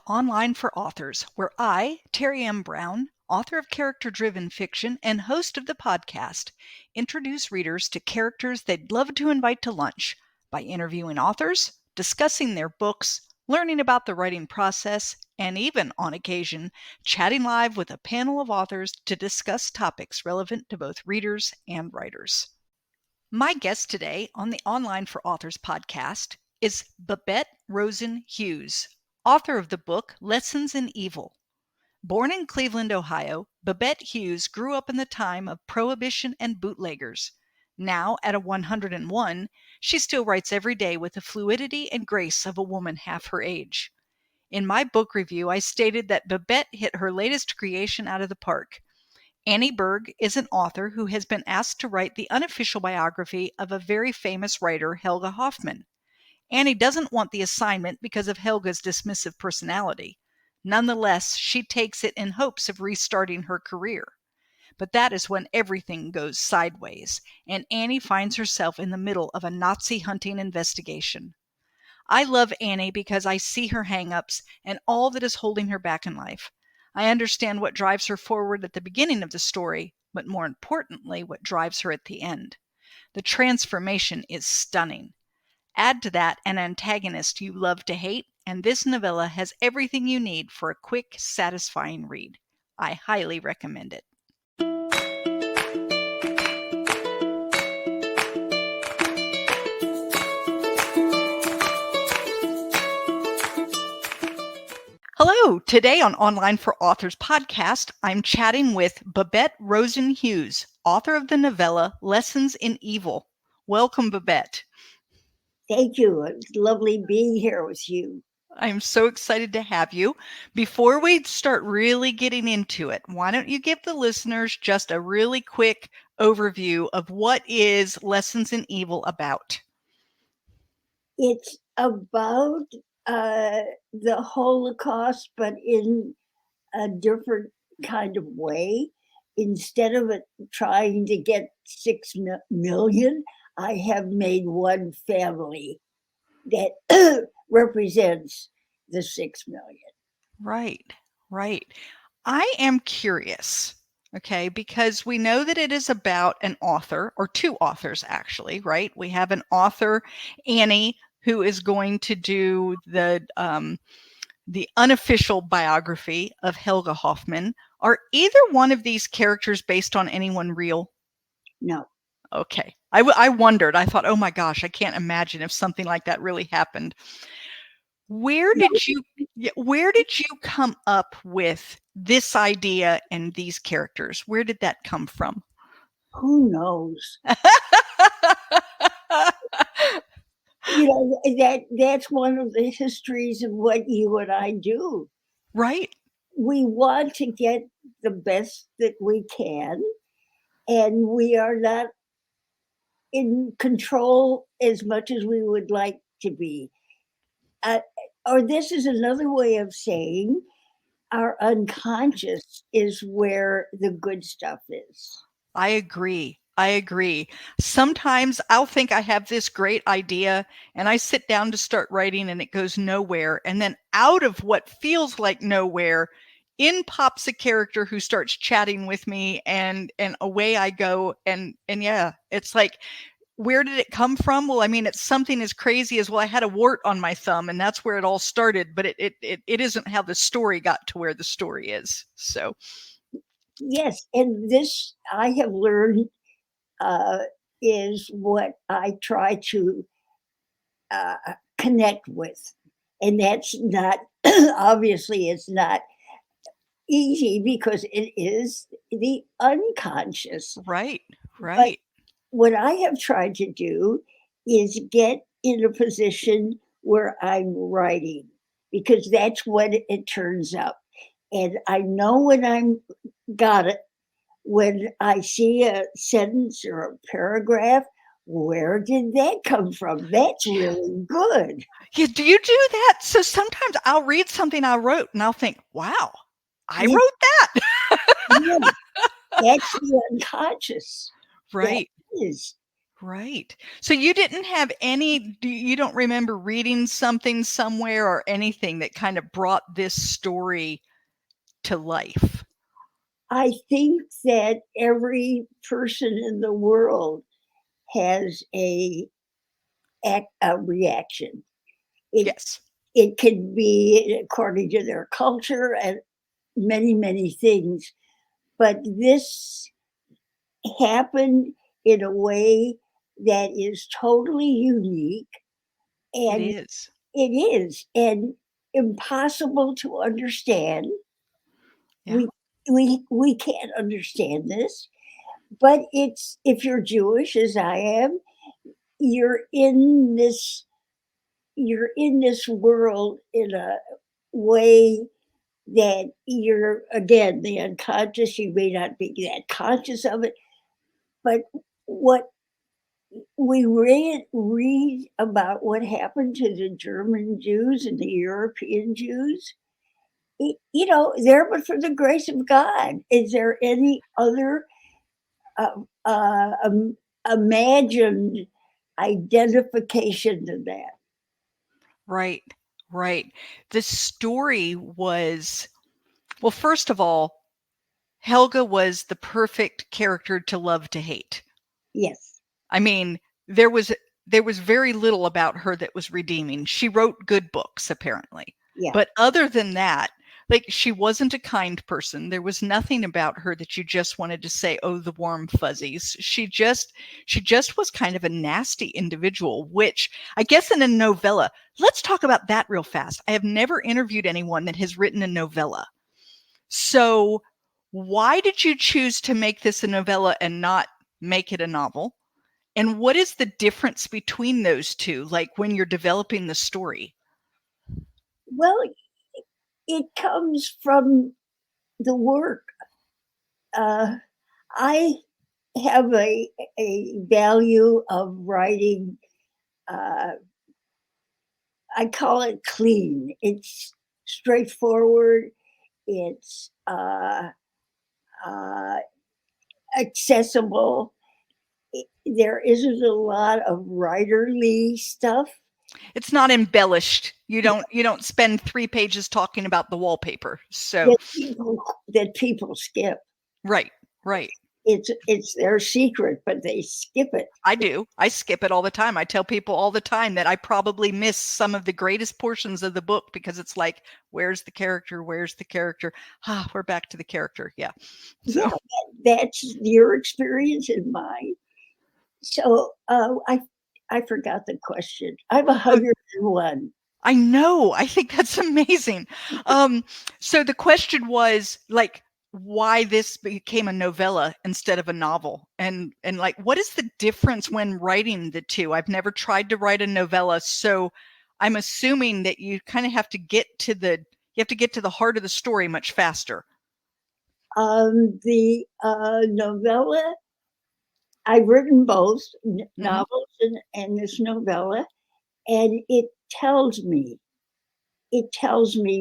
Online for Authors, where I, Terry M. Brown, author of character-driven fiction and host of the podcast, introduce readers to characters they'd love to invite to lunch by interviewing authors, discussing their books, learning about the writing process, and even, on occasion, chatting live with a panel of authors to discuss topics relevant to both readers and writers. My guest today on the Online for Authors podcast is Babette Rosen Hughes, author of the book Lessons in Evil. Born in Cleveland, Ohio, Babette Hughes grew up in the time of Prohibition and bootleggers. Now, at a 101, she still writes every day with the fluidity and grace of a woman half her age. In my book review, I stated that Babette hit her latest creation out of the park. Annie Berg is an author who has been asked to write the unofficial biography of a very famous writer, Helga Hoffman. Annie doesn't want the assignment because of Helga's dismissive personality. Nonetheless, she takes it in hopes of restarting her career. But that is when everything goes sideways, and Annie finds herself in the middle of a Nazi hunting investigation. I love Annie because I see her hang-ups and all that is holding her back in life. I understand what drives her forward at the beginning of the story, but more importantly, what drives her at the end. The transformation is stunning. Add to that an antagonist you love to hate, and this novella has everything you need for a quick, satisfying read. I highly recommend it. Hello, today on Online for Authors podcast, I'm chatting with Babette Rosen Hughes, author of the novella Lessons in Evil. Welcome, Babette. Thank you. It's lovely being here with you. I'm so excited to have you. Before we start really getting into it, why don't you give the listeners just a really quick overview of what is Lessons in Evil about? It's about the Holocaust, but in a different kind of way. Instead of it trying to get 6 million, I have made one family that represents the 6 million. Right. I am curious, okay, because we know that it is about an author, or two authors actually, right? We have an author, Annie, who is going to do the unofficial biography of Helga Hoffman. Are either one of these characters based on anyone real? No. Okay. I wondered. I thought, oh my gosh, I can't imagine if something like that really happened. Where did you come up with this idea and these characters? Where did that come from? Who knows? That's one of the histories of what you and I do. Right. We want to get the best that we can, and we are not in control as much as we would like to be. Or this is another way of saying our unconscious is where the good stuff is. I agree. Sometimes I'll think I have this great idea and I sit down to start writing and it goes nowhere. And then out of what feels like nowhere, in pops a character who starts chatting with me and away I go. And yeah, it's like, where did it come from? Well, I mean, it's something as crazy as, well, I had a wart on my thumb and that's where it all started, but it isn't how the story got to where the story is. So. Yes. And this I have learned is what I try to connect with. And that's not, obviously, it's not easy because it is the unconscious. Right. But what I have tried to do is get in a position where I'm writing, because that's when it turns up. And I know when I'm got it, when I see a sentence or a paragraph, where did that come from? That's really good. Yeah, do you do that? So sometimes I'll read something I wrote and I'll think, wow, I wrote that. Yeah, that's the unconscious. Right. That is. Right. So you didn't have you don't remember reading something somewhere or anything that kind of brought this story to life? I think that every person in the world has a reaction. It Yes. it can be according to their culture and many, many things, but this happened in a way that is totally unique, It and is. it is, and impossible to understand. Yeah. We can't understand this, but it's if you're Jewish as I am, you're in this you're in this world in a way that you're again the unconscious. You may not be that conscious of it, but what we read about what happened to the German Jews and the European Jews, there but for the grace of God. Is there any other uh, imagined identification to that? Right. Right. The story was, well, first of all, Helga was the perfect character to love to hate. Yes. I mean, there was there was very little about her that was redeeming. She wrote good books, apparently. Yeah. But other than that, like she wasn't a kind person. There was nothing about her that you just wanted to say, "Oh, the warm fuzzies." She just was kind of a nasty individual, which I guess in a novella. Let's talk about that real fast. I have never interviewed anyone that has written a novella. So, why did you choose to make this a novella and not make it a novel? And what is the difference between those two, like when you're developing the story? Well, it comes from the work. I have a value of writing. Uh, I call it clean. It's straightforward. It's uh, accessible. There isn't a lot of writerly stuff It's not embellished. You don't spend 3 pages talking about the wallpaper. So, that people skip. right, right. It's their secret, but they skip it. I do. I skip it all the time. I tell people all the time that I probably miss some of the greatest portions of the book because it's like, where's the character? Where's the character? Ah, we're back to the character. Yeah. Yeah, So, that's your experience and mine. So I forgot the question. I'm oh, 101. I know. I think that's amazing. Um, so the question was like why this became a novella instead of a novel, and like what is the difference when writing the two? I've never tried to write a novella, so I'm assuming that you kind of have to get to the heart of the story much faster. The novella, I've written both Hmm. novels and this novella, and it tells me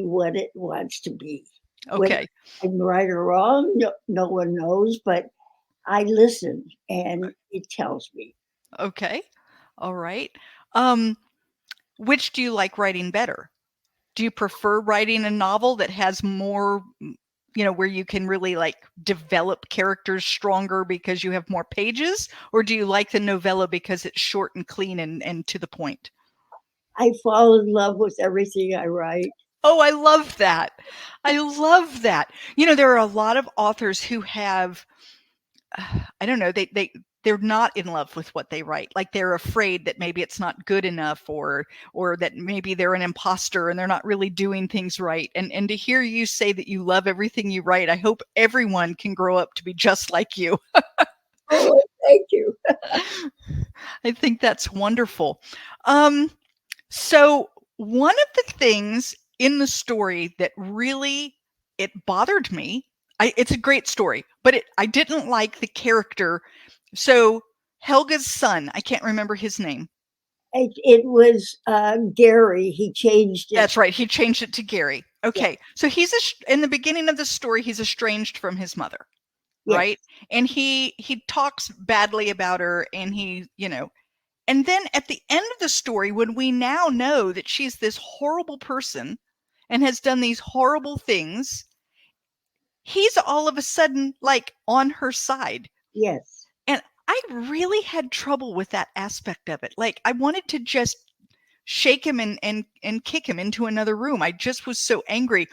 what it wants to be. Whether Okay. I'm right or wrong, no one knows, but I listen and it tells me. Okay. All right. Um, which do you like writing better? Do you prefer writing a novel that has more, where you can really like develop characters stronger because you have more pages? Or do you like the novella because it's short and clean and to the point? I fall in love with everything I write. Oh, I love that. I love that. There are a lot of authors who have I don't know, they're not in love with what they write. Like they're afraid that maybe it's not good enough or that maybe they're an imposter and they're not really doing things right. And to hear you say that you love everything you write, I hope everyone can grow up to be just like you. Oh, thank you. I think that's wonderful. Um, so one of the things in the story that really it bothered me, it's a great story, but I didn't like the character. So Helga's son, I can't remember his name. It was Gary. He changed it. That's right. He changed it to Gary. Yeah, Okay. So in the beginning of the story, he's estranged from his mother. right? Yes. And he talks badly about her, and he, and then at the end of the story, when we now know that she's this horrible person and has done these horrible things, he's all of a sudden like on her side. Yes. And I really had trouble with that aspect of it. Like I wanted to just shake him and kick him into another room. I just was so angry.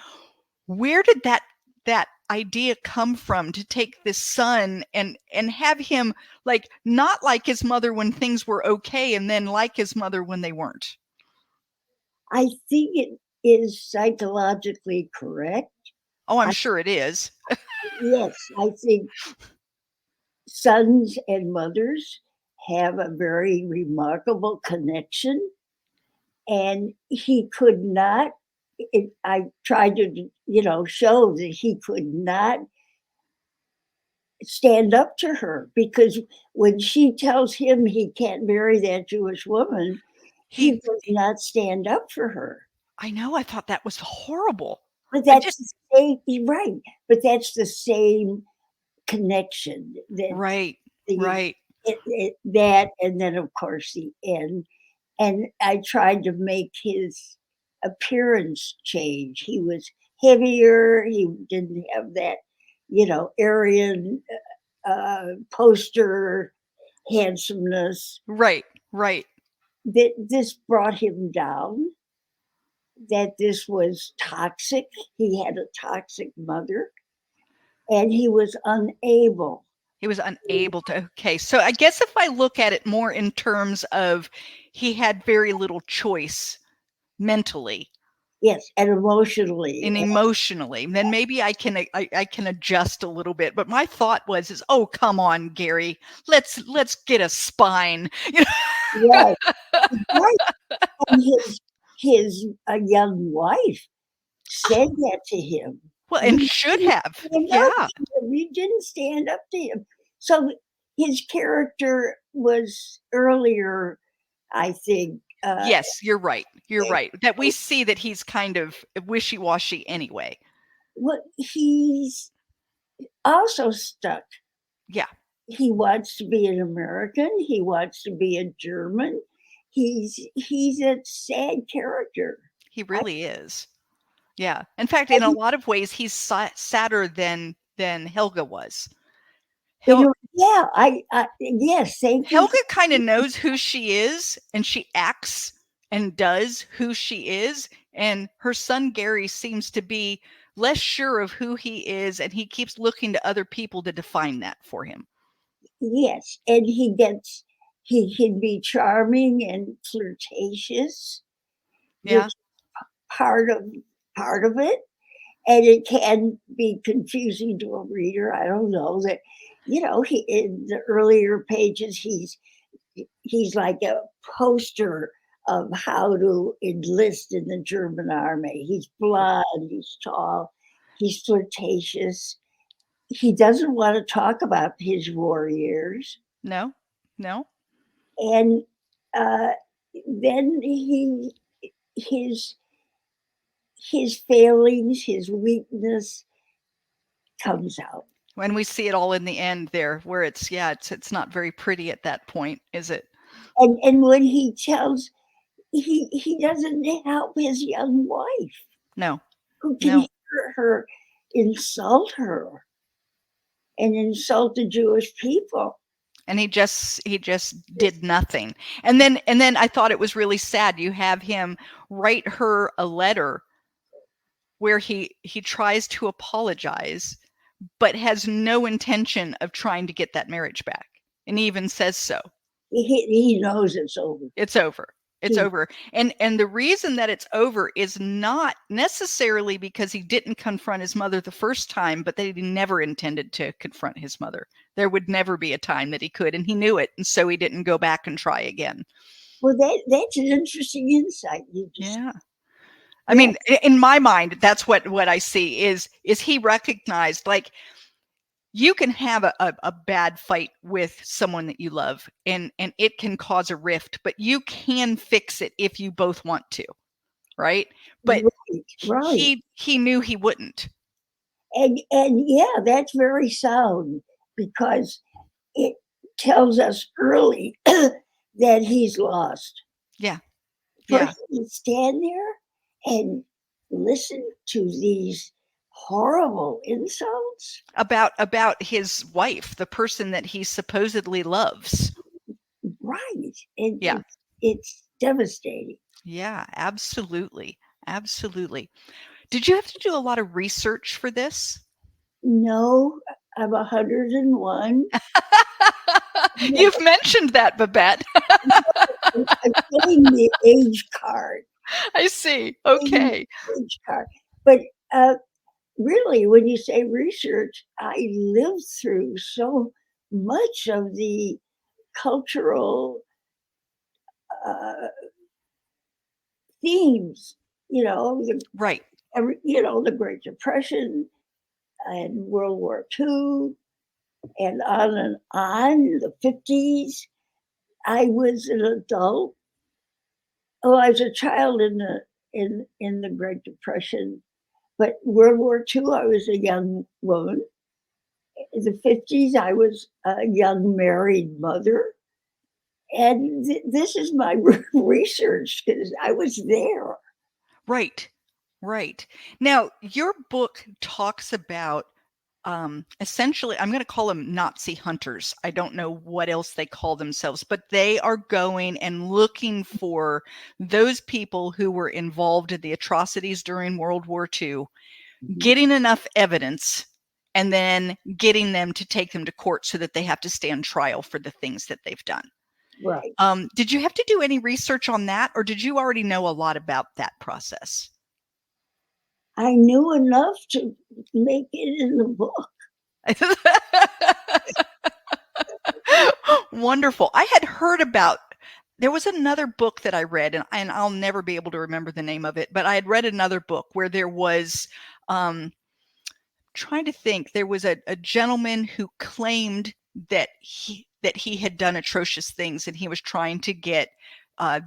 Where did that idea come from to take this son and have him like not like his mother when things were okay and then like his mother when they weren't? I think it is psychologically correct. Oh, I'm I, sure it is. yes, I think sons and mothers have a very remarkable connection, and he could not. I tried to, show that he could not stand up to her, because when she tells him he can't marry that Jewish woman, he He does not stand up for her. I know, I thought that was horrible. But I that's just the same, you're right. But that's the same connection that right, the right. that, and then of course the end. And I tried to make his appearance change. He was heavier. He didn't have that, Aryan poster handsomeness. Right, right. That this brought him down. That this was toxic. He had a toxic mother, and he was unable. He was unable to. Okay, so I guess if I look at it more in terms of he had very little choice mentally Yes, and emotionally. and emotionally, then maybe I can adjust a little bit. But my thought is, oh come on, Gary, let's get a spine. Right, right. And his young wife said that to him. Well, and You should didn't have. stand up Yeah. to him. You didn't stand up to him. So his character was earlier, I think. Yes, you're right. You're right. That we see that he's kind of wishy-washy anyway. Well, he's also stuck. Yeah, He wants to be an American. He wants to be a German. He's a sad character. he I, really is. Yeah. In fact, in a and, lot of ways, he's sadder than Helga was. yeah, yes, thank you. Helga kind of knows who she is, and she acts and does who she is. And her son Gary seems to be less sure of who he is, and he keeps looking to other people to define that for him. Yes, and he can be charming and flirtatious, Yeah. which part of part of it, and it can be confusing to a reader. I don't know that, he in the earlier pages he's like a poster of how to enlist in the German army. He's blonde, he's tall, he's flirtatious. He doesn't want to talk about his war years. No, no. And uh, then his his failings, his weakness comes out. When we see it all in the end there, where it's not very pretty at that point, is it? And when he tells, he doesn't help his young wife, No, who can no. hear her insult her and insult the Jewish people. And he just did nothing. And then I thought it was really sad. You have him write her a letter where he tries to apologize, but has no intention of trying to get that marriage back. And he even says so. He knows it's over. It's over. It's He, over. And the reason that it's over is not necessarily because he didn't confront his mother the first time, but that he never intended to confront his mother. There would never be a time that he could, and he knew it, and so he didn't go back and try again. well, that's an interesting insight. Yeah. I Yeah, mean, in my mind, that's what I see is he recognized, like, you can have a bad fight with someone that you love, and it can cause a rift, but you can fix it if you both want to, right? But right, right. he knew he wouldn't. And yeah, that's very sound because it tells us early that he's lost. Yeah. For Yeah. him to stand there and listen to these horrible insults, About his wife, the person that he supposedly loves. right? And Yeah. it's devastating. Yeah, absolutely. Absolutely. Did you have to do a lot of research for this? No, I'm 101. You've mentioned that, Babette. I'm getting the age card. I see. Getting Okay. the age card. But uh, really, when you say research, I lived through so much of the cultural uh, themes. You know, Right. the Great Depression and World War II, and on, the 50s. I was an adult. Oh, I was a child in the Great Depression, but World War II, I was a young woman. In the 50s, I was a young married mother. And this is my research because I was there. Right. Right. Now, your book talks about essentially, I'm going to call them Nazi hunters. I don't know what else they call themselves, but they are going and looking for those people who were involved in the atrocities during World War II, getting enough evidence, and then getting them to take them to court so that they have to stand trial for the things that they've done. Right. Did you have to do any research on that, or did you already know a lot about that process? I knew enough to make it in the book. Wonderful. I had heard about there was another book that I read, and I'll never be able to remember the name of it, but I had read another book where there was trying to think, there was a gentleman who claimed that he had done atrocious things, and he was trying to get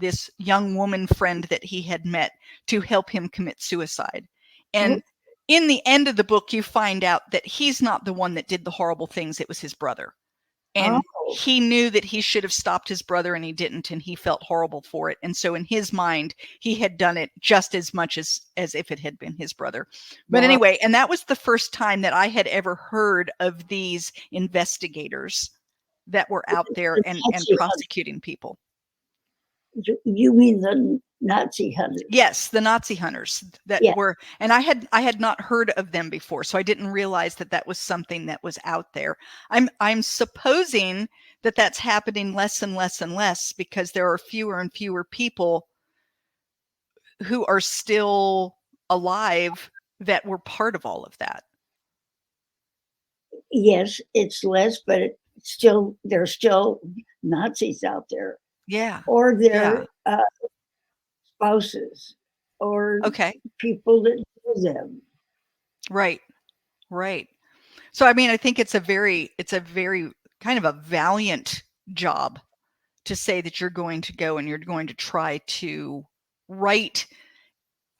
this young woman friend that he had met to help him commit suicide. And in the end of the book, you find out that he's not the one that did the horrible things. It was his brother. And Oh, he knew that he should have stopped his brother, and he didn't, and he felt horrible for it. And so in his mind, he had done it just as much as if it had been his brother. But wow. anyway, and that was the first time that I had ever heard of these investigators that were out there The and Nazi prosecuting people. you mean the Nazi hunters? Yes, the Nazi hunters that Yeah, were, and I had not heard of them before, so I didn't realize that that was something that was out there. I'm supposing that that's happening less and less and less because there are fewer and fewer people who are still alive that were part of all of that. yes, it's less, but there's still Nazis out there, Yeah. or Yeah. their spouses, or Okay. people that know them. Right. Right. So I mean, I think it's a very kind of a valiant job to say that you're going to go and you're going to try to right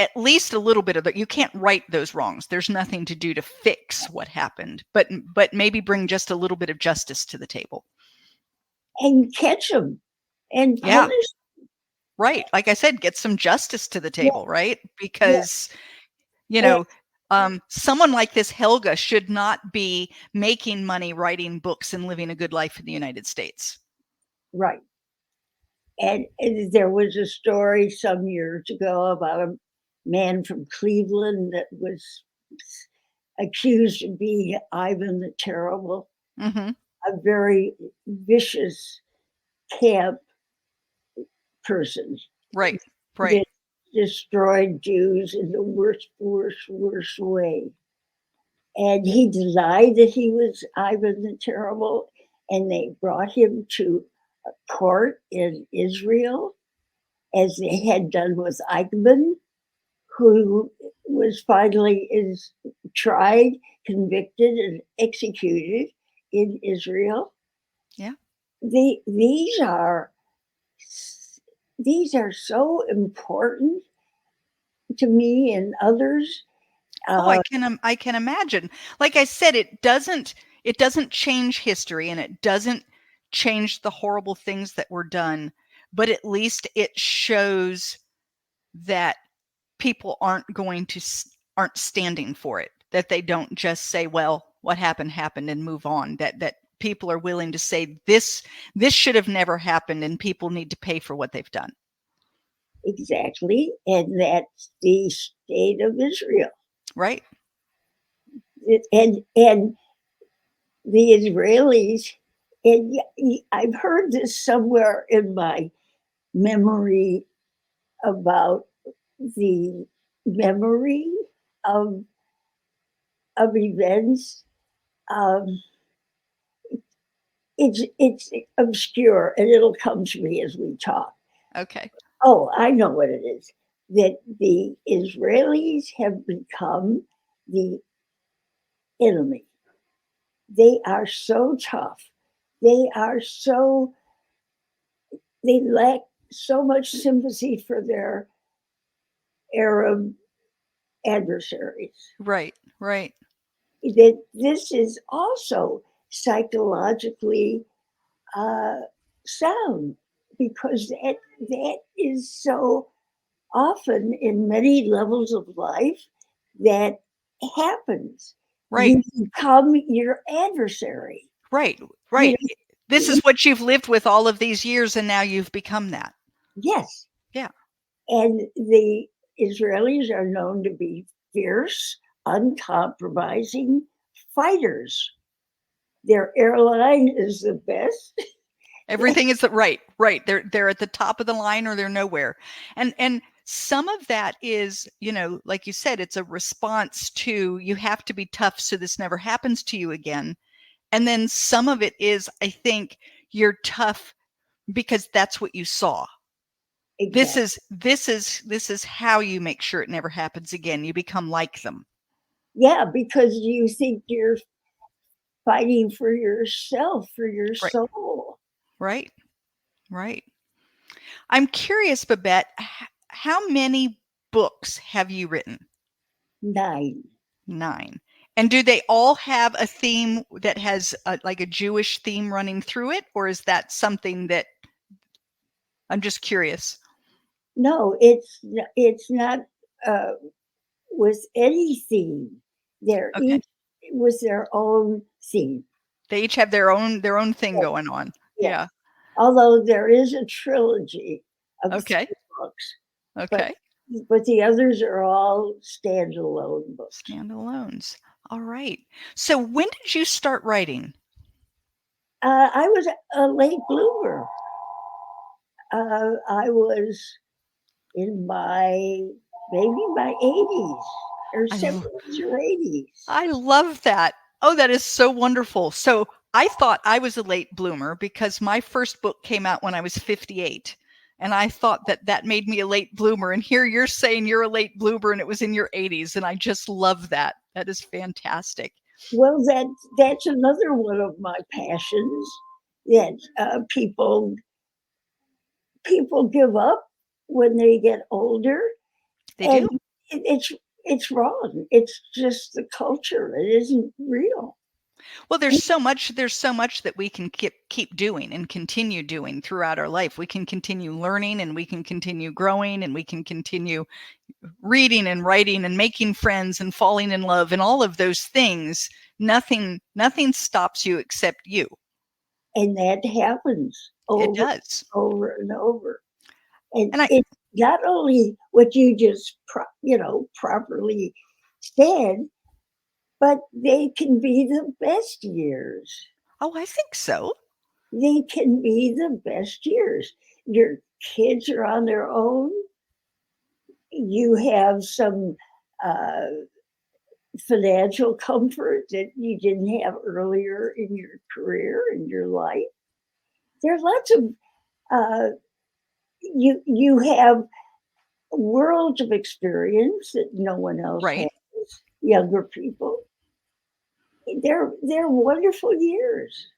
at least a little bit of it. You can't right those wrongs. There's nothing to do to fix what happened, but maybe bring just a little bit of justice to the table. And catch them and Yeah, punish. right. Like I said, get some justice to the Yeah, table, right? yeah, Because, you and, know, someone like this Helga should not be making money writing books and living a good life in the United States. right. And there was a story some years ago about a man from Cleveland that was accused of being Ivan the Terrible, Mm-hmm. a very vicious camp person Right. Right. that destroyed Jews in the worst, worst, worst way. And he denied that he was Ivan the Terrible, and they brought him to a court in Israel, as they had done with Eichmann, who was finally is tried, convicted, and executed in Israel. Yeah. The, these are so important to me and others, Oh, I can imagine. Like I said, it doesn't change history, and it doesn't change the horrible things that were done, but at least it shows that people aren't standing for it, that they don't just say, well, what happened happened and move on, that people are willing to say this should have never happened and people need to pay for what they've done. Exactly. And that's the state of Israel. Right. And the Israelis, and I've heard this somewhere in my memory about the memory of of events. Um, it's obscure, and it'll come to me as we talk. Okay. Oh, I know what it is. That the Israelis have become the enemy. They are so tough. They are so, they lack so much sympathy for their Arab adversaries. Right. Right. That this is also psychologically uh, sound, because that is so often in many levels of life that happens. Right. You become your adversary. Right. You Right. This know, is what you've lived with all of these years, and now you've become that. yes. Yeah. And the Israelis are known to be fierce, uncompromising fighters. Their airline is the best. Everything is right. Right. They're at the top of the line or they're nowhere. And some of that is, like you said, it's a response to you have to be tough so this never happens to you again. And then some of it is, I think, you're tough because that's what you saw. Exactly. This is how you make sure it never happens again. You become like them. Yeah, because you think you're fighting for yourself, for your Right. soul. Right. Right. I'm curious, Babette, how many books have you written? 9. 9. And do they all have a theme that has like a Jewish theme running through it? Or is that something that I'm just curious? No, it's not uh, with any theme. They're Okay. each with their own theme. They each have their own thing Yes, going on. yes. Yeah. Although there is a trilogy of Okay. 3 books, but Okay. the others are all standalone books. Standalones. All right. So when did you start writing? I was a late bloomer. I was in my 80s or I l- 70s or 80s. I love that. Oh, that is so wonderful. So I thought I was a late bloomer because my first book came out when I was 58. And I thought that that made me a late bloomer. And here you're saying you're a late bloomer and it was in your 80s. And I just love that. That is fantastic. Well, that's another one of my passions. That people give up when they get older, They and do. it's wrong. It's just the culture. It isn't real. Well, there's so much that we can keep doing and continue doing throughout our life. We can continue learning and we can continue growing and we can continue reading and writing and making friends and falling in love and all of those things. Nothing stops you except you. And that happens It over does. over and over. And And I it's not only what you just properly said, but they can be the best years. oh, I think so. They can be the best years. Your kids are on their own. You have some uh, financial comfort that you didn't have earlier in your career, in your life. There's lots of uh, you have worlds of experience that no one else has. Right. Younger people, they're wonderful years.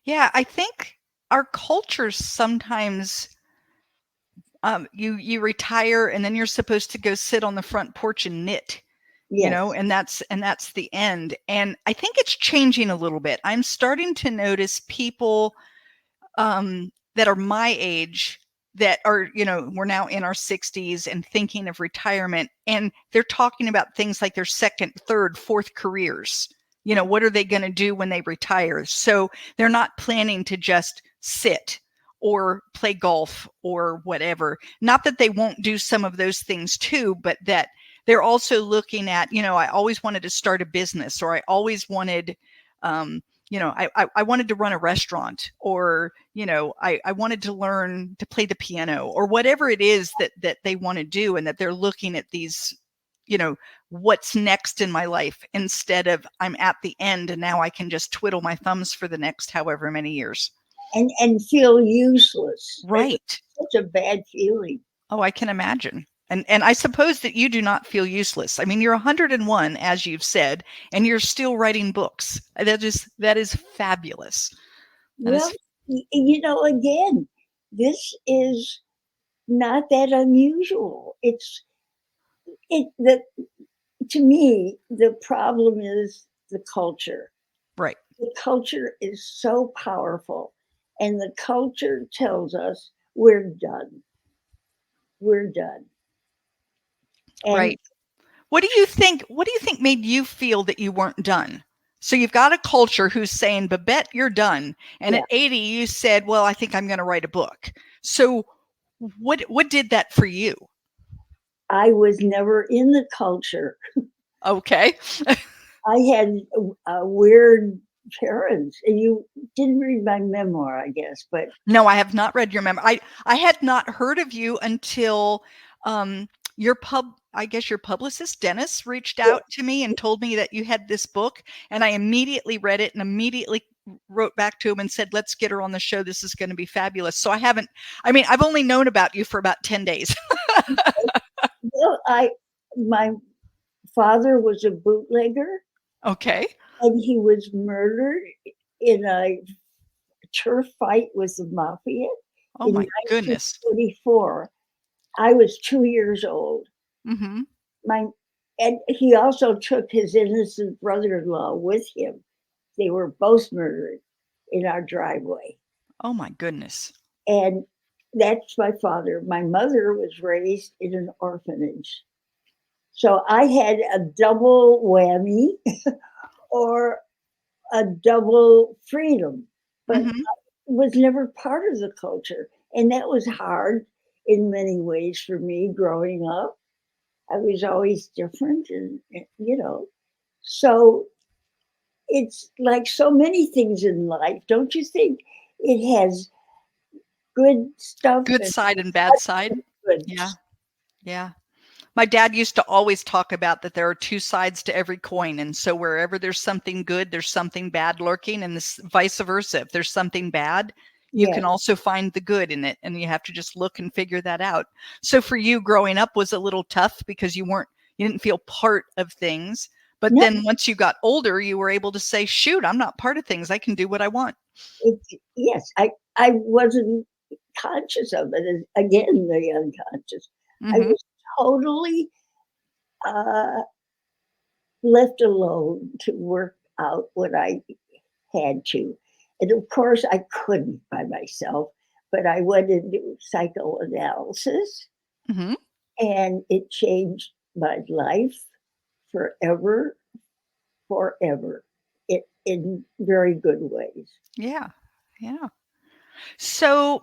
Yeah, I think our cultures sometimes you retire and then you're supposed to go sit on the front porch and knit. Yes. and that's the end. And I think it's changing a little bit. I'm starting to notice people that are my age that are, we're now in our 60s and thinking of retirement, and they're talking about things like their second, third, fourth careers. What are they going to do when they retire? So they're not planning to just sit or play golf or whatever. Not that they won't do some of those things too, but that they're also looking at, I always wanted to start a business, or I always wanted, I wanted to run a restaurant, or, I wanted to learn to play the piano, or whatever it is that they want to do. And that they're looking at these, what's next in my life, instead of I'm at the end and now I can just twiddle my thumbs for the next however many years. And feel useless. Right. It's such a bad feeling. Oh, I can imagine. And I suppose that you do not feel useless. I mean, you're 101, as you've said, and you're still writing books. That is fabulous. That Well, is again, this is not that unusual. To me, the problem is the culture. right. The culture is so powerful, and the culture tells us we're done. We're done. And Right. What do you think made you feel that you weren't done? So you've got a culture who's saying, Babette, you're done. And yeah, at 80, you said, well, I think I'm going to write a book. So what did that for you? I was never in the culture. Okay. I had weird parents. And you didn't read my memoir, I guess, but No, I have not read your memoir. I had not heard of you until your publicist Dennis reached yeah, out to me and told me that you had this book, and I immediately read it and immediately wrote back to him and said, let's get her on the show. This is going to be fabulous. So I've only known about you for about 10 days. my father was a bootlegger, Okay. and he was murdered in a turf fight with the Mafia Oh in my goodness. 1944. I was 2 years old. Mm-hmm. My and he also took his innocent brother-in-law with him. They were both murdered in our driveway. Oh my goodness. And that's my father. My mother was raised in an orphanage. So I had a double whammy or a double freedom, but Mm-hmm. was never part of the culture. And that was hard in many ways for me growing up. I was always different, and so it's like so many things in life. Don't you think it has good stuff Good and side and bad side. good? Yeah. Yeah. My dad used to always talk about that there are two sides to every coin. And so wherever there's something good, there's something bad lurking, and this vice versa. If there's something bad, you Yeah. can also find the good in it. And you have to just look and figure that out. So for you, growing up was a little tough because you didn't feel part of things. But No, then once you got older, you were able to say, shoot, I'm not part of things. I can do what I want. yes, I wasn't conscious of it. Again, the unconscious. I Mm-hmm. was totally uh, left alone to work out what I had to. And of course, I couldn't by myself, but I went into psychoanalysis, Mm-hmm. and it changed my life forever, forever, in very good ways. Yeah. Yeah. So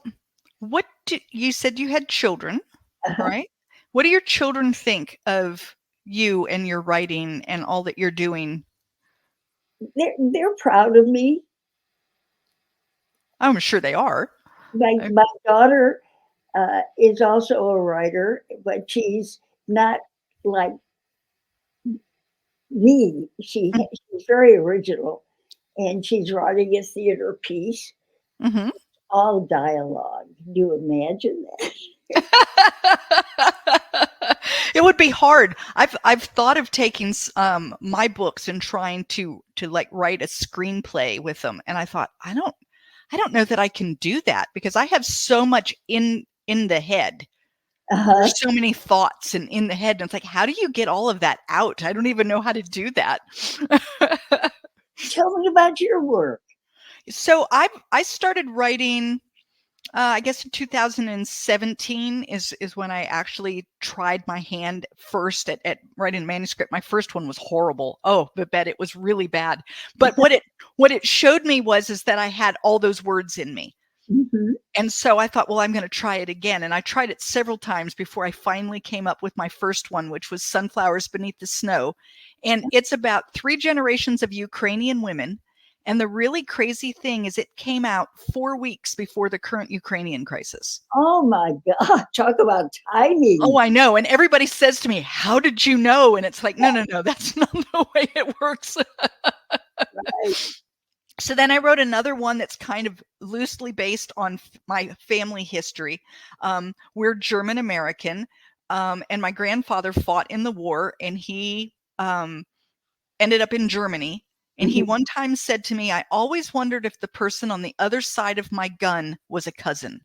you said you had children, Uh-huh. right? What do your children think of you and your writing and all that you're doing? They're proud of me. I'm sure they are. I- My daughter is also a writer, but she's not like me. She's very original, and she's writing a theater piece, Mhm. all dialogue. Do you imagine that? It would be hard. I've thought of taking my books and trying to like write a screenplay with them, and I thought I don't know that I can do that because I have so much in the head. Uh-huh. There's so many thoughts in the head, and it's like, how do you get all of that out? I don't even know how to do that. Tell me about your work. So I started writing, I guess in 2017 is when I actually tried my hand first at writing a manuscript. My first one was horrible. Oh, Babette, it was really bad. But what it showed me is that I had all those words in me. Mhm. And so I thought, well, I'm going to try it again. And I tried it several times before I finally came up with my first one, which was Sunflowers Beneath the Snow. And it's about 3 generations of Ukrainian women. And the really crazy thing is it came out 4 weeks before the current Ukrainian crisis. Oh my God, talk about timing. Oh, I know. And everybody says to me, how did you know? And it's like, no, that's not the way it works. Right. So then I wrote another one that's kind of loosely based on my family history. We're German American, and my grandfather fought in the war, and he ended up in Germany. And he Mhm. one time said to me, I always wondered if the person on the other side of my gun was a cousin.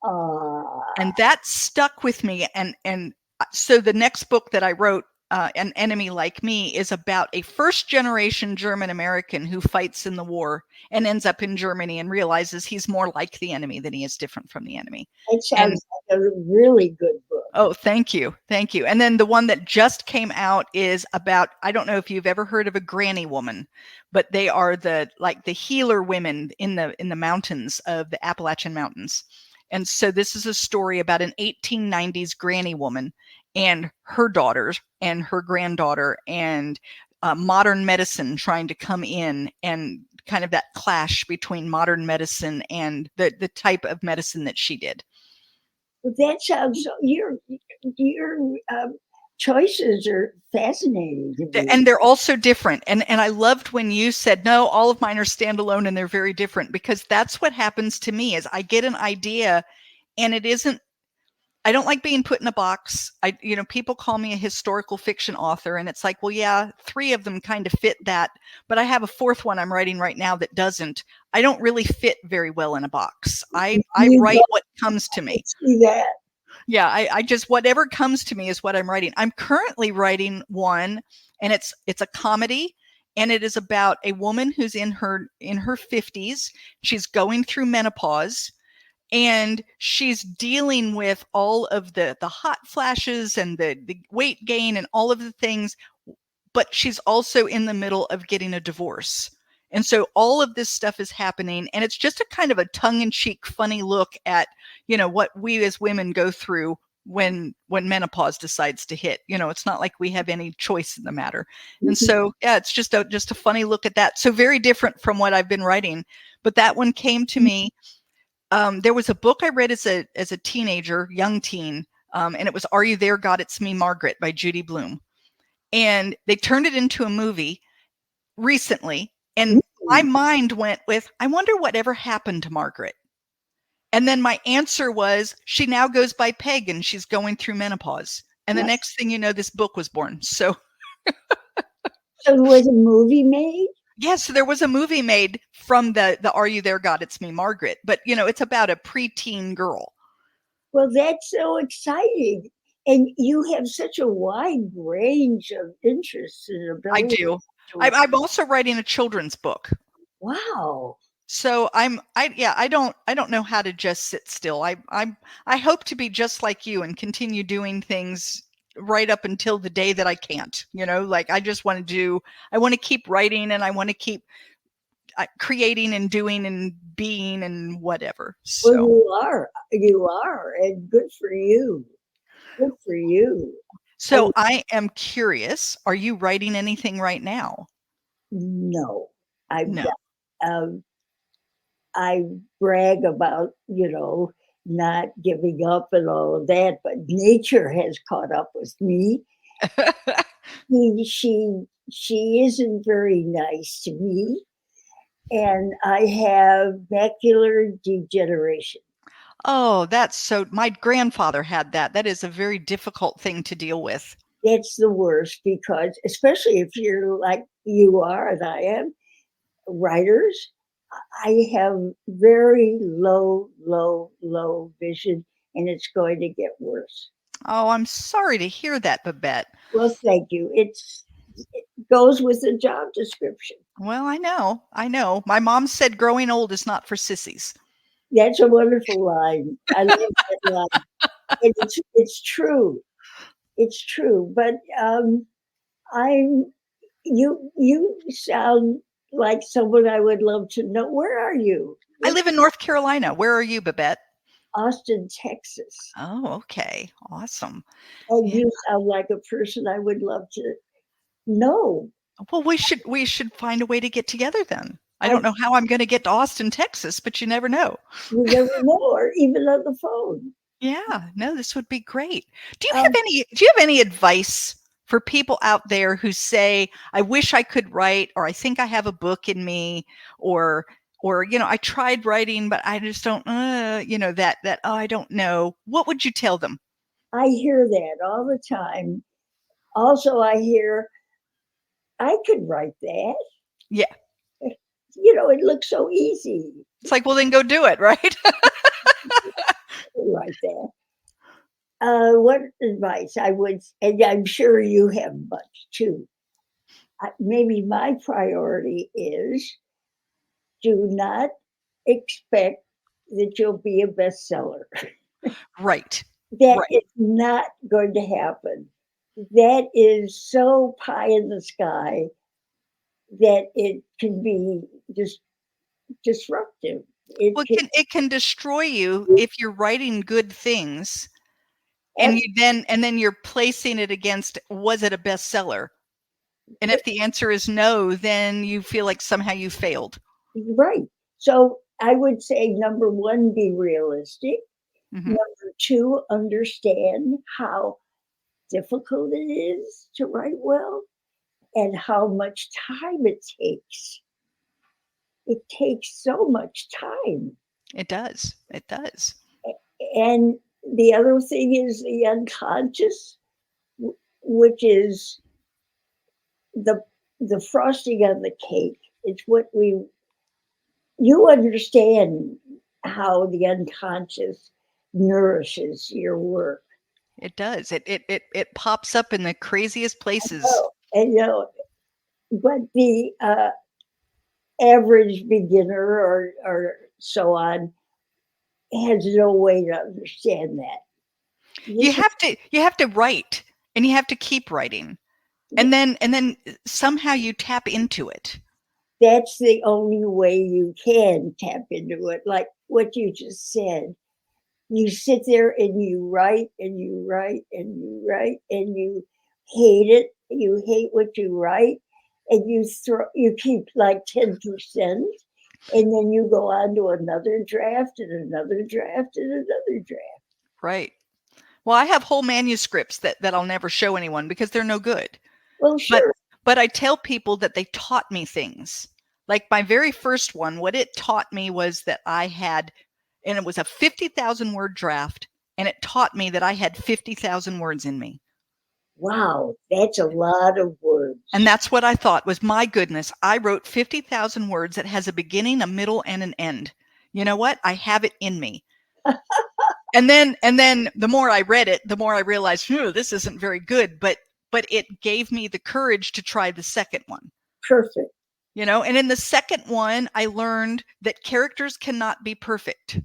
And that stuck with me. And so the next book that I wrote, An Enemy Like Me, is about a first generation German American who fights in the war and ends up in Germany and realizes he's more like the enemy than he is different from the enemy. It And sounds like a really good book. oh, thank you. Thank you. And then the one that just came out is about, I don't know if you've ever heard of a granny woman, but they are the healer women in the mountains of the Appalachian Mountains. And so this is a story about an 1890s granny woman and her daughters and her granddaughter, and modern medicine trying to come in, and kind of that clash between modern medicine and the type of medicine that she did. That sounds your choices are fascinating to me. And they're also different. And I loved when you said, no, all of mine are standalone and they're very different, because that's what happens to me is I get an idea and it isn't, I don't like being put in a box. People call me a historical fiction author, and it's like, well, yeah, 3 of them kind of fit that, but I have a 4th one I'm writing right now that doesn't. I don't really fit very well in a box. I You write don't what comes to me. see that. Yeah, I just, whatever comes to me is what I'm writing. I'm currently writing one, and it's a comedy, and it is about a woman who's in her 50s. She's going through menopause, and she's dealing with all of the hot flashes and the weight gain and all of the things, but she's also in the middle of getting a divorce. And so all of this stuff is happening, and it's just a kind of a tongue-in-cheek, funny look at, what we as women go through when menopause decides to hit. It's not like we have any choice in the matter. And so, yeah, it's just a funny look at that. So very different from what I've been writing, but that one came to me. There was a book I read as a teenager, young teen, and it was Are You There, God? It's Me, Margaret by Judy Blume. And they turned it into a movie recently, and my mind went with, I wonder whatever happened to Margaret. And then my answer was, she now goes by Peg and she's going through menopause. And the next thing you know, this book was born. So So was a movie made? yes, there was a movie made from the Are You There, God? It's Me, Margaret. But it's about a preteen girl. Well, that's so exciting. And you have such a wide range of interests and I abilities. do. I'm also writing a children's book. Wow. So I don't know how to just sit still. I hope to be just like you and continue doing things right up until the day that I can't. Like I want to keep writing, and I want to keep creating and doing and being and whatever. Well, So you are, and good for you. Good for you. so I am curious, are you writing anything right now? No, I'm No. not. I brag about, not giving up and all of that, but nature has caught up with me. She isn't very nice to me, and I have macular degeneration. Oh, that's so, my grandfather had that. That is a very difficult thing to deal with. That's the worst because, especially if you're like you are and I am, writers, I have very low, low, low vision, and it's going to get worse. Oh, I'm sorry to hear that, Babette. Well, thank you. It goes with the job description. Well, I know. My mom said growing old is not for sissies. That's a wonderful line. I love that line. And it's true. It's true. But I'm you sound like someone I would love to know. Where are you? I live in North Carolina. Where are you, Babette? Austin, Texas. Oh, okay. Awesome. And Yeah. you sound like a person I would love to know. Well, we should find a way to get together then. I don't know how I'm going to get to Austin, Texas, but you never know. You never know, or even on the phone. Yeah, no, this would be great. Do you have any advice for people out there who say, I wish I could write, or I think I have a book in me, or I tried writing, but I just don't, that I don't know. What would you tell them? I hear that all the time. Also, I hear, I could write that. Yeah. It looks so easy. It's like, well, then go do it, right? Right there. What advice I would, and I'm sure you have much too. Maybe my priority is do not expect that you'll be a bestseller. Right. That is not going to happen. That is so pie in the sky that it can be just disruptive. It can destroy you if you're writing good things, and then you're placing it against, was it a bestseller? And if the answer is no, then you feel like somehow you failed. Right. So I would say, number one, be realistic. Mm-hmm. Number two, understand how difficult it is to write well and how much time it takes. It takes so much time. It does. It does. And the other thing is the unconscious, which is the frosting on the cake. It's what you understand how the unconscious nourishes your work. It does. It pops up in the craziest places. And but the average beginner or so on has no way to understand that. You have to write, and you have to keep writing, and then somehow you tap into it. That's the only way you can tap into it. Like what you just said, you sit there and you write and you write and you write and you hate it. You hate what you write, and you keep like 10%, and then you go on to another draft and another draft and another draft. Right. Well, I have whole manuscripts that I'll never show anyone because they're no good. Well, sure. But I tell people that they taught me things. Like my very first one, what it taught me was that I had, and it was a 50,000 word draft, and it taught me that I had 50,000 words in me. Wow, that's a lot of words. And that's what I thought was, my goodness, I wrote 50,000 words that has a beginning, a middle, and an end. You know what? I have it in me. And then the more I read it, the more I realized, this isn't very good, but it gave me the courage to try the second one. Perfect. And in the second one, I learned that characters cannot be perfect.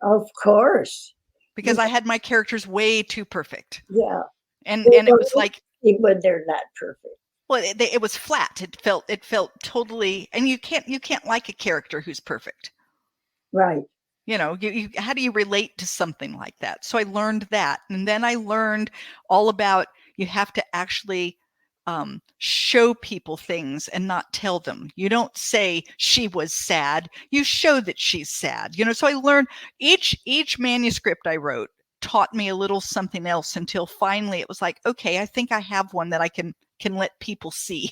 Of course. Because I had my characters way too perfect. Yeah. And it was like, when they're not perfect. Well, it was flat. It felt totally, and you can't like a character who's perfect. Right. You how do you relate to something like that? So I learned that. And then I learned all about, you have to actually show people things and not tell them. You don't say she was sad. You show that she's sad. So I learned each manuscript I wrote taught me a little something else until finally it was like, okay, I think I have one that I can let people see.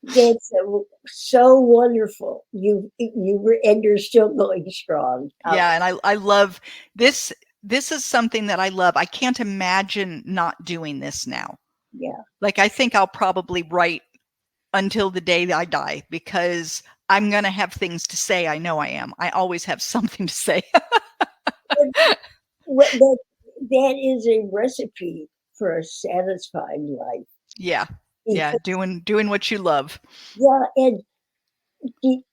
That's so wonderful. You were, and you're still going strong. Yeah, and I love this. This is something that I love. I can't imagine not doing this now. Yeah. Like, I think I'll probably write until the day that I die, because I'm going to have things to say. I know I am. I always have something to say. Well, that is a recipe for a satisfied life. Yeah. Yeah. Because, Doing what you love. yeah, and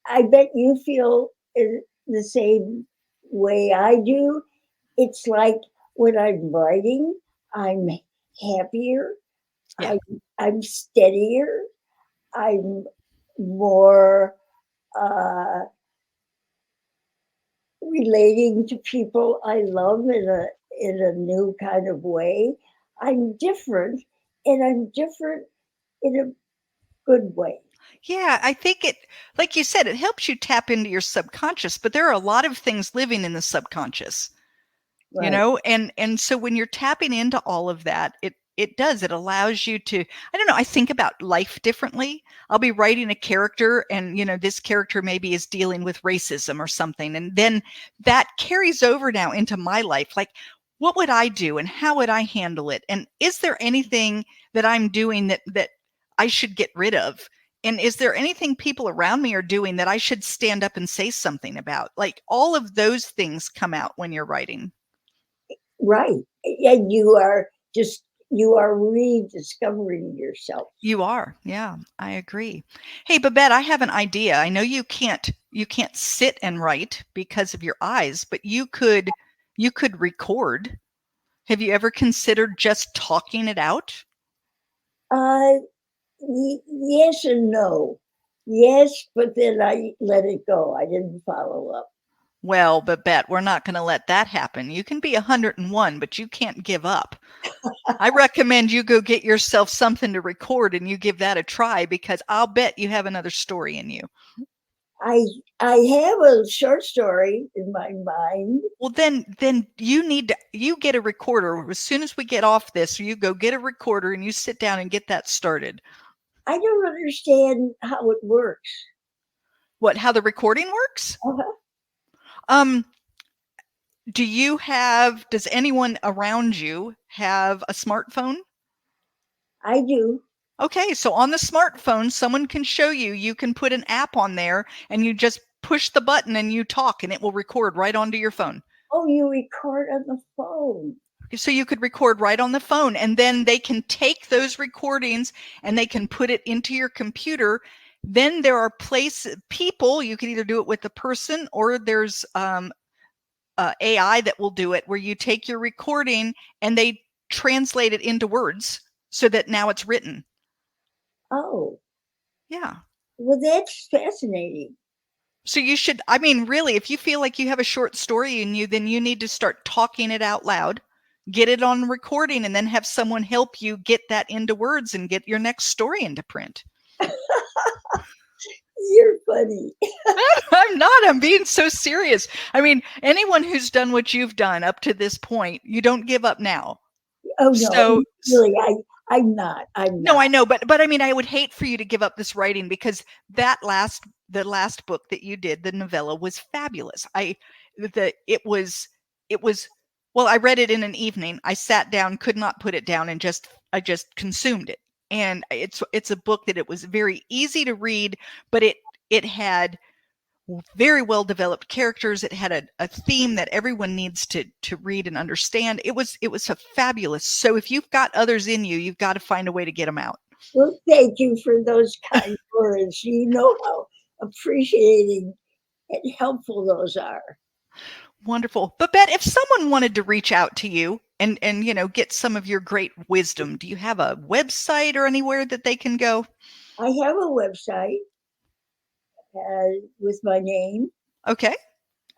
I bet you feel the same way I do. It's like when I'm writing, I'm happier, Yeah. I'm, I'm steadier, I'm more uh, relating to people I love in a new kind of way. I'm different, and I'm different in a good way. Yeah, I think it, like you said, it helps you tap into your subconscious, but there are a lot of things living in the subconscious, Right. and so when you're tapping into all of that, it allows you to, I don't know, I think about life differently. I'll be writing a character, and this character maybe is dealing with racism or something, and then that carries over now into my life. Like, what would I do and how would I handle it, and is there anything that I'm doing that I should get rid of, and is there anything people around me are doing that I should stand up and say something about? Like, all of those things come out when you're writing. Right. And you are rediscovering yourself. You are. Yeah, I agree. Hey, Babette, I have an idea. I know you can't sit and write because of your eyes, but you could record. Have you ever considered just talking it out? Uh, yes and no. Yes, but then I let it go. I didn't follow up. Well, Babette, we're not going to let that happen. You can be 101, but you can't give up. I recommend you go get yourself something to record and you give that a try, because I'll bet you have another story in you. I I have a short story in my mind. Well, then you get a recorder. As soon as we get off this, you go get a recorder and you sit down and get that started. I don't understand how it works. What, how the recording works? Uh-huh. Um, does anyone around you have a smartphone? I do. Okay, so on the smartphone, someone can show you, you can put an app on there and you just push the button and you talk and it will record right onto your phone. Oh, you record on the phone. So you could record right on the phone, and then they can take those recordings and they can put it into your computer. Then there are people, you can either do it with the person, or there's AI that will do it, where you take your recording and they translate it into words so that now it's written. Oh, Yeah. well, that's fascinating. So you should, I mean, really, if you feel like you have a short story in you, then you need to start talking it out loud, get it on recording, and then have someone help you get that into words and get your next story into print. You're funny. I'm not, I'm being so serious. I mean, anyone who's done what you've done up to this point, you don't give up now. Oh no, So, really, I'm not. I'm no, not. I know, but I mean, I would hate for you to give up this writing, because the last book that you did, the novella, was fabulous. It was well, I read it in an evening. I sat down, could not put it down, and I just consumed it. And it's a book that it was very easy to read, but it had very well developed characters. It had a theme that everyone needs to read and understand. It was a fabulous. So if you've got others in you, you've got to find a way to get them out. Well, thank you for those kind words. You know how appreciating and helpful those are. Wonderful. Babette, if someone wanted to reach out to you and get some of your great wisdom, do you have a website or anywhere that they can go? I have a website with my name. Okay.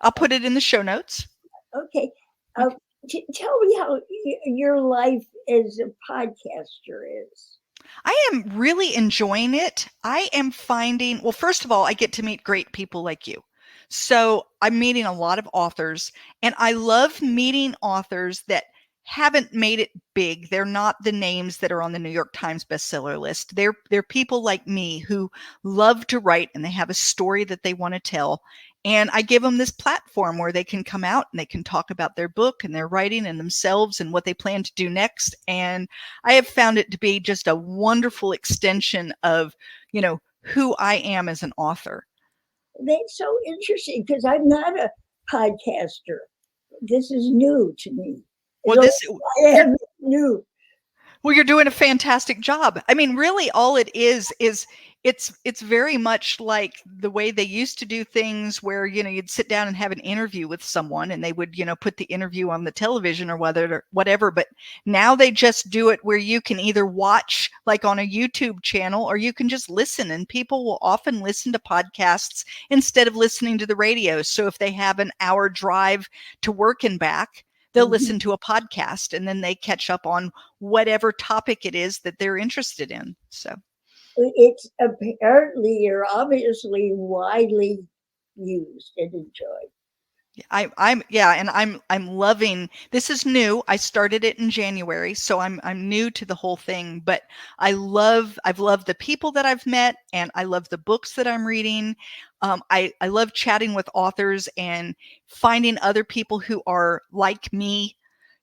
I'll put it in the show notes. Okay. Uh, Okay. Tell me how your life as a podcaster is. I am really enjoying it. I am finding, well, first of all, I get to meet great people like you. So I'm meeting a lot of authors, and I love meeting authors that haven't made it big. They're not the names that are on the New York Times bestseller list. They're people like me who love to write, and they have a story that they want to tell. And I give them this platform where they can come out and they can talk about their book and their writing and themselves and what they plan to do next. And I have found it to be just a wonderful extension of, who I am as an author. That's so interesting because I'm not a podcaster. This is new to me. Well, I am new. Well, you're doing a fantastic job. I mean, really all it is it's very much like the way they used to do things where, you'd sit down and have an interview with someone and they would, put the interview on the television or whatever, but now they just do it where you can either watch like on a YouTube channel or you can just listen, and people will often listen to podcasts instead of listening to the radio. So if they have an hour drive to work and back, they'll listen to a podcast and then they catch up on whatever topic it is that they're interested in. So it's apparently or obviously widely used and enjoyed. I'm loving this. Is new. I started it in January, so I'm new to the whole thing, but I've loved the people that I've met, and I love the books that I'm reading. I love chatting with authors and finding other people who are like me,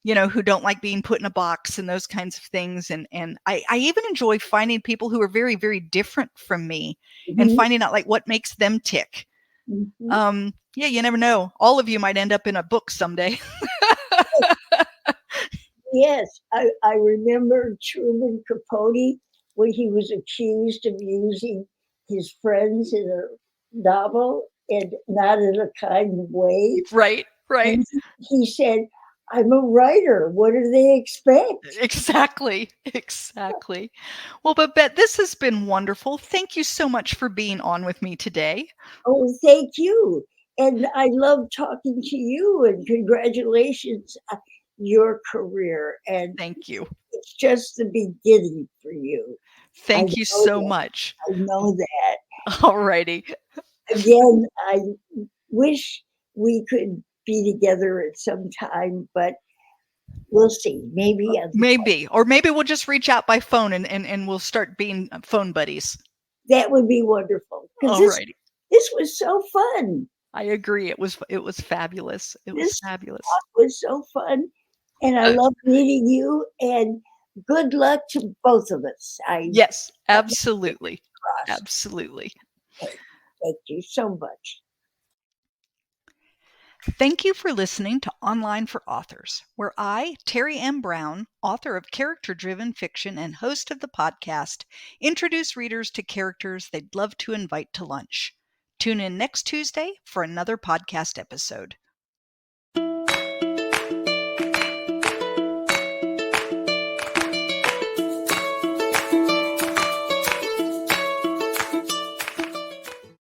who don't like being put in a box and those kinds of things. And I even enjoy finding people who are very, very different from me and finding out like what makes them tick. Yeah, you never know. All of you might end up in a book someday. Yes, I remember Truman Capote when he was accused of using his friends in a novel and not in a kind way. Right. And he said, I'm a writer. What do they expect? Exactly. Well, Babette, this has been wonderful. Thank you so much for being on with me today. Oh, thank you. And I love talking to you, and congratulations on your career. And thank you. It's just the beginning for you. Thank you so much. I know that. All righty. Again, I wish we could be together at some time, but we'll see. Maybe. Or maybe we'll just reach out by phone and we'll start being phone buddies. That would be wonderful. All righty. This was so fun. I agree. It was fabulous. It was so fun. And I love meeting you, and good luck to both of us. Yes, absolutely. Absolutely. Okay. Thank you so much. Thank you for listening to Online for Authors, where I, Terry M. Brown, author of character-driven fiction and host of the podcast, introduce readers to characters they'd love to invite to lunch. Tune in next Tuesday for another podcast episode.